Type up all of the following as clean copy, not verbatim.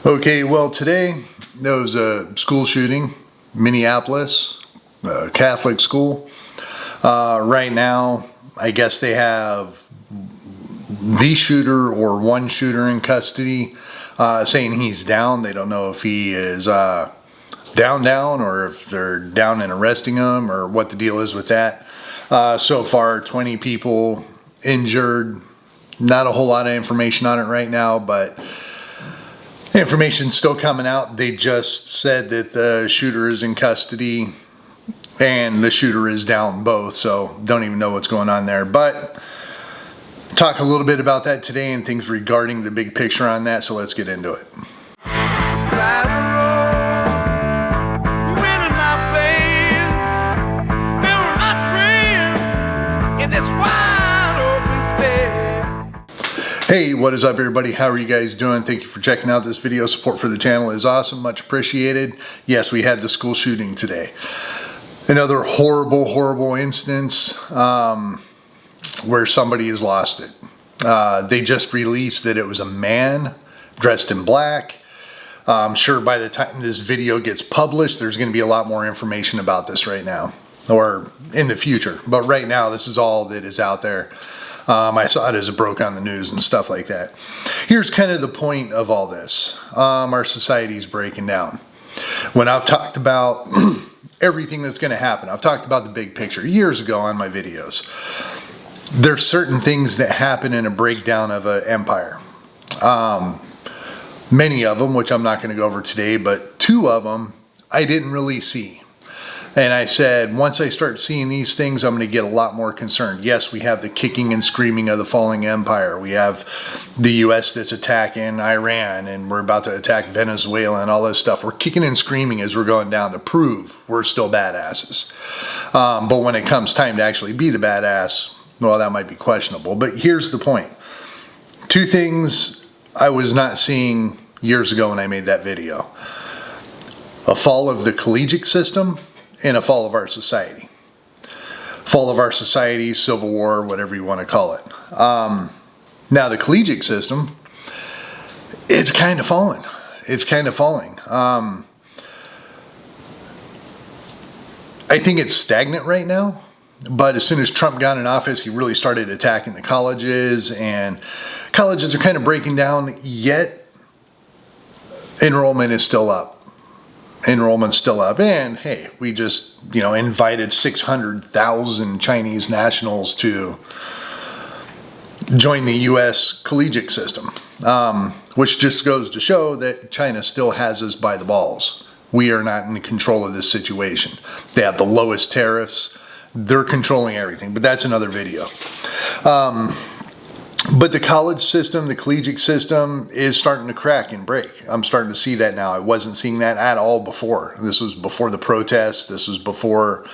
Okay, well today there was a school shooting, Minneapolis, a Catholic school. Right now, I guess they have the shooter or one shooter in custody, saying he's down. They don't know if he is down or if they're down and arresting him or what the deal is with that. So far, 20 people injured. Not a whole lot of information on it right now, but information's still coming out. They just said that the shooter is in custody and the shooter is down both, so don't even know what's going on there. But talk a little bit about that today and things regarding the big picture on that, so let's get into it. Hey, what is up everybody? How are you guys doing? Thank you for checking out this video. Support for the channel is awesome, much appreciated. Yes, we had the school shooting today. Another horrible instance where somebody has lost it. They just released that it was a man dressed in black. I'm sure by the time this video gets published, there's going to be a lot more information about this right now, or in the future. But right now, this is all that is out there. I saw it as it broke on the news and stuff like that. Here's kind of the point of all this. Our society's breaking down. When I've talked about everything that's going to happen, I've talked about the big picture years ago on my videos. There's certain things that happen in a breakdown of an empire. Many of them, which I'm not going to go over today, but two of them I didn't really see. And I said, once I start seeing these things, I'm going to get a lot more concerned. Yes, we have the kicking and screaming of the falling empire. We have the U.S. that's attacking Iran, and we're about to attack Venezuela and all this stuff. We're kicking and screaming as we're going down to prove we're still badasses. But when it comes time to actually be the badass, well, that might be questionable. But here's the point. Two things I was not seeing years ago when I made that video. A fall of the collegiate system and a fall of our society. Fall of our society, civil war, whatever you want to call it. Now the collegiate system, it's kind of falling. It's kind of falling. I think it's stagnant right now, but as soon as Trump got in office, he really started attacking the colleges, and colleges are kind of breaking down, yet enrollment is still up. Enrollment's still up, and hey, we just invited 600,000 Chinese nationals to join the U.S. collegiate system, which just goes to show that China still has us by the balls. We are not in control of this situation. They have the lowest tariffs. They're controlling everything, but that's another video. But the college system, the collegiate system is starting to crack and break. I'm starting to see that now. I wasn't seeing that at all before. This was before the protests. This was before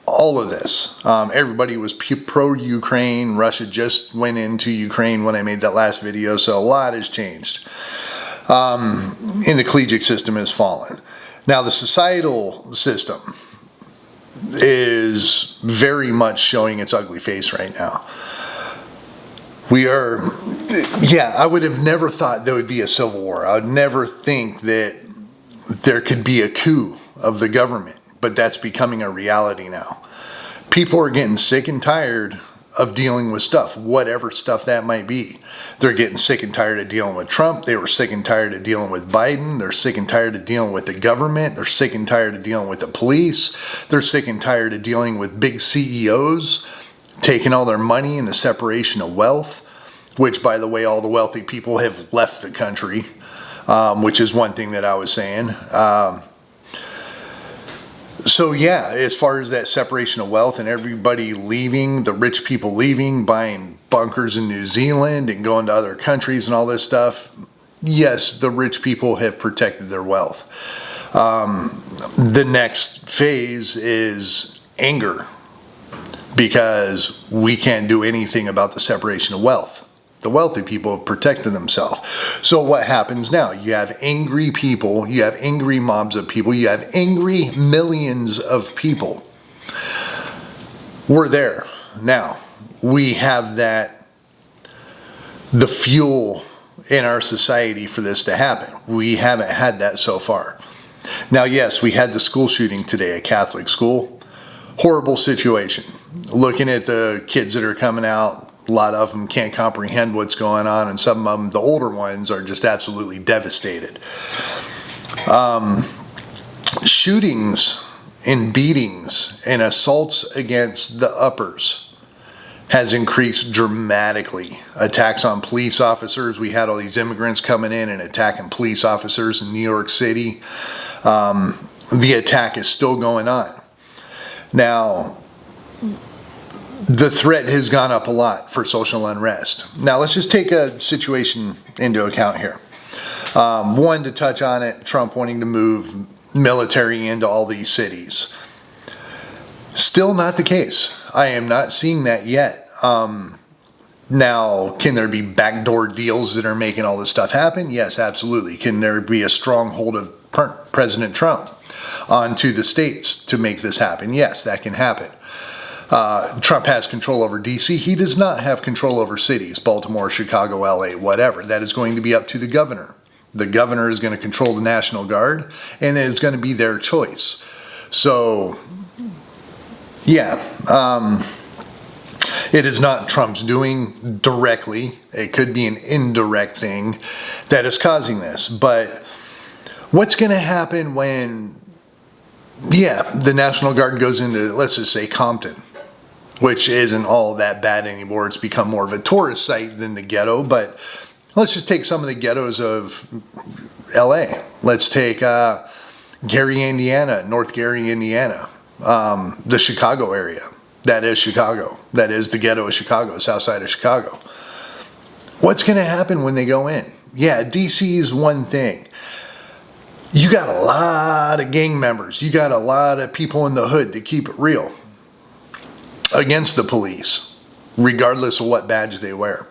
all of this. Everybody was pro-Ukraine. Russia just went into Ukraine when I made that last video, so a lot has changed. And the collegiate system has fallen. Now the societal system is very much showing its ugly face right now. I would have never thought there would be a civil war. I would never think that there could be a coup of the government, but that's becoming a reality now. People are getting sick and tired of dealing with stuff, whatever stuff that might be. They're getting sick and tired of dealing with Trump. They were sick and tired of dealing with Biden. They're sick and tired of dealing with the government. They're sick and tired of dealing with the police. They're sick and tired of dealing with big CEOs taking all their money and the separation of wealth, which, by the way, all the wealthy people have left the country, which is one thing that I was saying. So yeah, as far as that separation of wealth and everybody leaving, the rich people leaving, buying bunkers in New Zealand and going to other countries and all this stuff, yes, the rich people have protected their wealth. The next phase is anger, because we can't do anything about the separation of wealth. The wealthy people have protected themselves. So what happens now? You have angry people, you have angry mobs of people, you have angry millions of people. We're there. Now, we have that, the fuel in our society for this to happen. We haven't had that so far. Now, yes, we had the school shooting today at Catholic school. Horrible situation. Looking at the kids that are coming out, a lot of them can't comprehend what's going on, and some of them, the older ones, are just absolutely devastated. Shootings and beatings and assaults against the uppers has increased dramatically. Attacks on police officers. We had all these immigrants coming in and attacking police officers in New York City. The attack is still going on. Now, the threat has gone up a lot for social unrest. Now, let's just take a situation into account here. One, to touch on it, Trump wanting to move military into all these cities. Still not the case. I am not seeing that yet. Now, can there be backdoor deals that are making all this stuff happen? Yes, absolutely. Can there be a stronghold of President Trump onto the states to make this happen? Yes, that can happen. Trump has control over D.C. He does not have control over cities, Baltimore, Chicago, L.A., whatever. That is going to be up to the governor. The governor is going to control the National Guard, and it is going to be their choice. So, yeah, it is not Trump's doing directly. It could be an indirect thing that is causing this. But what's going to happen when, the National Guard goes into, let's just say, Compton, which isn't all that bad anymore. It's become more of a tourist site than the ghetto, but let's just take some of the ghettos of LA. Let's take Gary, Indiana, North Gary, Indiana, the Chicago area. That is Chicago. That is the ghetto of Chicago, south side of Chicago. What's going to happen when they go in? Yeah, DC is one thing. You got a lot of gang members. You got a lot of people in the hood that keep it real against the police, regardless of what badge they wear.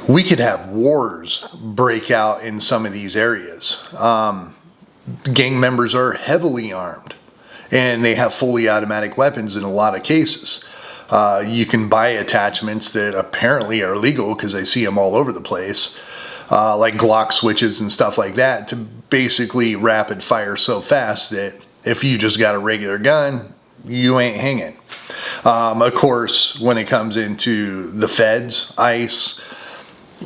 We could have wars break out in some of these areas. Gang members are heavily armed, and they have fully automatic weapons in a lot of cases. You can buy attachments that apparently are legal, because I see them all over the place, like Glock switches and stuff like that, to basically rapid fire so fast that if you just got a regular gun, you ain't hanging. Of course, when it comes into the feds, ICE,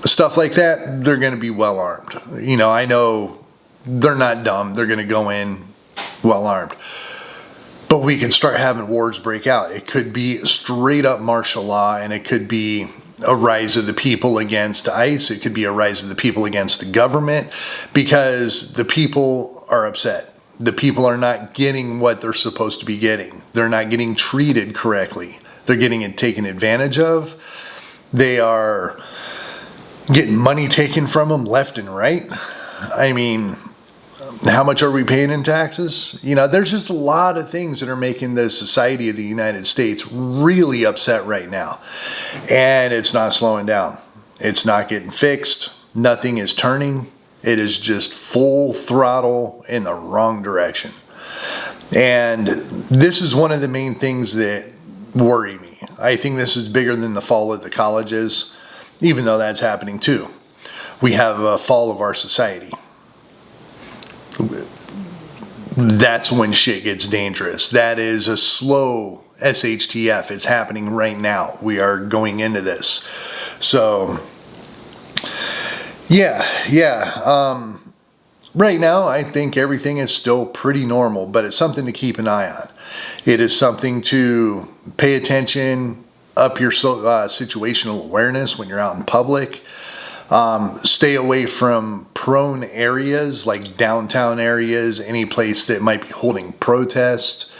stuff like that, they're going to be well armed. I know they're not dumb. They're going to go in well armed. But we could start having wars break out. It could be straight up martial law, and it could be a rise of the people against ICE. It could be a rise of the people against the government, because the people are upset. The people are not getting what they're supposed to be getting. They're not getting treated correctly. They're getting taken advantage of. They are getting money taken from them left and right. I mean, how much are we paying in taxes? There's just a lot of things that are making the society of the United States really upset right now. And it's not slowing down. It's not getting fixed. Nothing is turning. It is just full throttle in the wrong direction. And this is one of the main things that worry me. I think this is bigger than the fall of the colleges, even though that's happening too. We have a fall of our society. That's when shit gets dangerous. That is a slow SHTF. It's happening right now. We are going into this. So, right now, I think everything is still pretty normal, but it's something to keep an eye on. It is something to pay attention, up your situational awareness when you're out in public. Stay away from prone areas like downtown areas, any place that might be holding protests.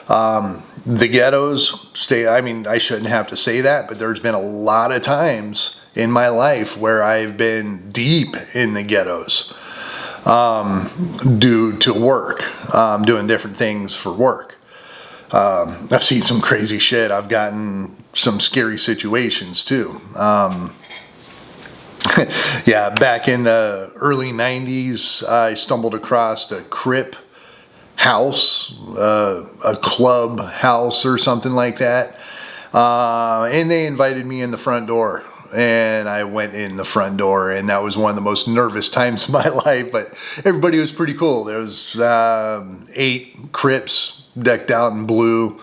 The ghettos, I shouldn't have to say that, but there's been a lot of times in my life where I've been deep in the ghettos due to work, doing different things for work. I've seen some crazy shit. I've gotten some scary situations too. Back in the early 90s, I stumbled across a Crip house, a club house or something like that. And they invited me in the front door and I went in the front door, and that was one of the most nervous times of my life, but everybody was pretty cool. There was 8 Crips decked out in blue,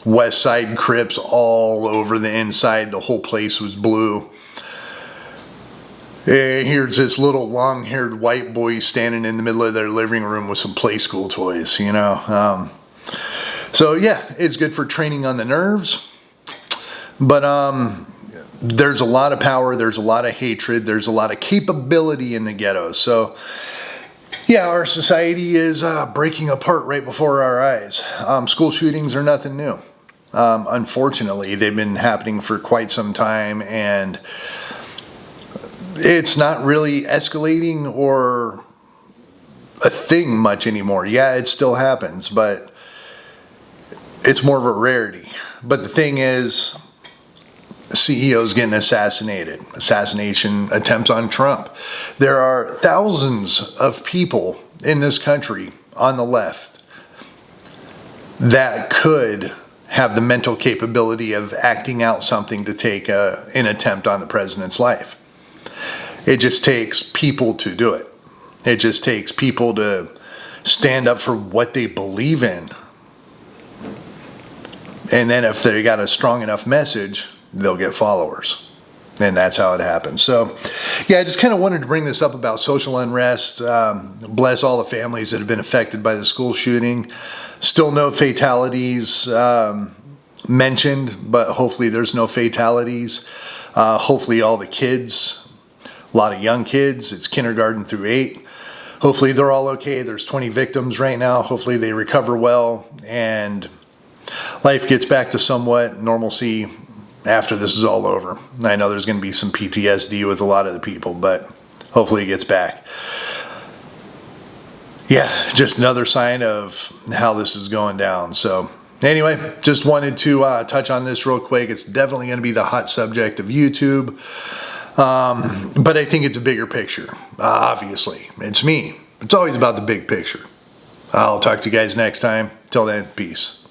West Side Crips all over the inside. The whole place was blue. And here's this little long-haired white boy standing in the middle of their living room with some play school toys, you know. So yeah, it's good for training on the nerves. But there's a lot of power, there's a lot of hatred, there's a lot of capability in the ghettos. So yeah, our society is breaking apart right before our eyes. School shootings are nothing new. Unfortunately, they've been happening for quite some time, and it's not really escalating or a thing much anymore. Yeah, it still happens, but it's more of a rarity. But the thing is, CEOs getting assassinated, assassination attempts on Trump. There are thousands of people in this country on the left that could have the mental capability of acting out something to take an attempt on the president's life. It just takes people to do it. It just takes people to stand up for what they believe in. And then if they got a strong enough message, they'll get followers. And that's how it happens. So, yeah, I just kind of wanted to bring this up about social unrest. Bless all the families that have been affected by the school shooting. Still no fatalities mentioned, but hopefully there's no fatalities. Hopefully all the kids, a lot of young kids, it's kindergarten through 8. Hopefully they're all okay. There's 20 victims right now. Hopefully they recover well and life gets back to somewhat normalcy after this is all over. I know there's going to be some PTSD with a lot of the people, but hopefully it gets back. Yeah, just another sign of how this is going down. So anyway, just wanted to touch on this real quick. It's definitely going to be the hot subject of YouTube. But I think it's a bigger picture. Obviously, it's me. It's always about the big picture. I'll talk to you guys next time. Till then, peace.